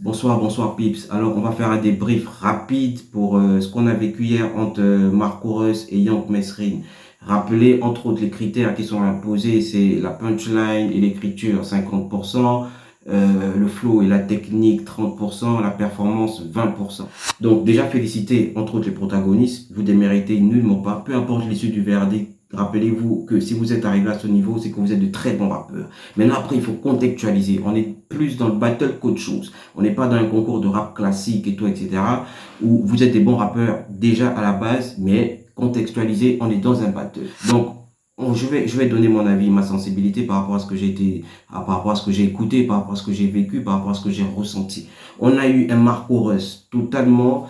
Bonsoir, bonsoir Pips. Alors, on va faire un débrief rapide pour ce qu'on a vécu hier entre Marco Reus et Young Mesrin. Rappelez, entre autres, les critères qui sont imposés, c'est la punchline et l'écriture 50%, le flow et la technique 30%, la performance 20%. Donc, déjà, féliciter, entre autres, les protagonistes. Vous déméritez nullement pas, peu importe l'issue du verdict. Rappelez-vous que si vous êtes arrivé à ce niveau, c'est que vous êtes de très bons rappeurs. Maintenant, après, il faut contextualiser. On est plus dans le battle qu'autre chose. On n'est pas dans un concours de rap classique et tout, etc. où vous êtes des bons rappeurs déjà à la base, mais contextualisé, on est dans un battle. Donc, je vais donner mon avis, ma sensibilité par rapport à ce que j'ai été, par rapport à ce que j'ai écouté, par rapport à ce que j'ai vécu, par rapport à ce que j'ai ressenti. On a eu un Marco Reus totalement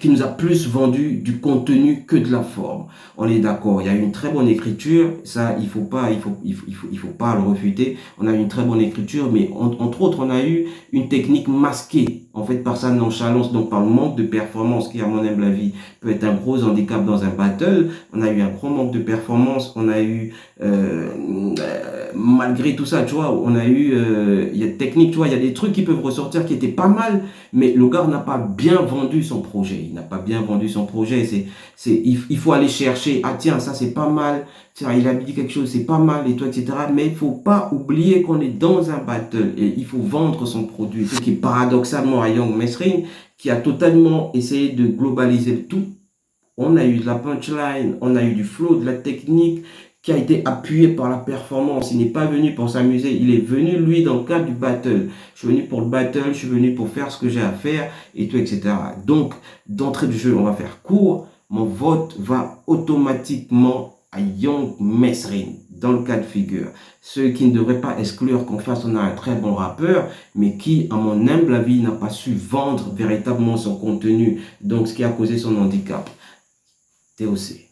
qui nous a plus vendu du contenu que de la forme. On est d'accord, il y a une très bonne écriture, ça il faut pas le refuter. On a eu une très bonne écriture, mais entre autres, on a eu une technique masquée en fait par sa nonchalance, donc par le manque de performance qui, à mon humble avis, peut être un gros handicap dans un battle. On a eu un gros manque de performance, on a eu malgré tout ça, tu vois, on a eu il y a technique, tu vois, il y a des trucs qui peuvent ressortir qui étaient pas mal, mais le gars n'a pas bien vendu son projet. Il n'a pas bien vendu son projet. Il faut aller chercher. Ah tiens, ça c'est pas mal. Tiens, il a dit quelque chose, c'est pas mal et tout, etc. Mais il faut pas oublier qu'on est dans un battle et il faut vendre son produit. Ce qui est paradoxalement à Young Mesrin, qui a totalement essayé de globaliser le tout. On a eu de la punchline, on a eu du flow, de la technique qui a été appuyé par la performance. Il n'est pas venu pour s'amuser, il est venu, lui, dans le cadre du battle. Je suis venu pour le battle, je suis venu pour faire ce que j'ai à faire, et tout, etc. Donc, d'entrée du jeu, on va faire court. Mon vote va automatiquement à Young Mesrin, dans le cas de figure. Ce qui ne devrait pas exclure qu'en face, on a un très bon rappeur, mais qui, à mon humble avis, n'a pas su vendre véritablement son contenu. Donc, ce qui a causé son handicap. TOC.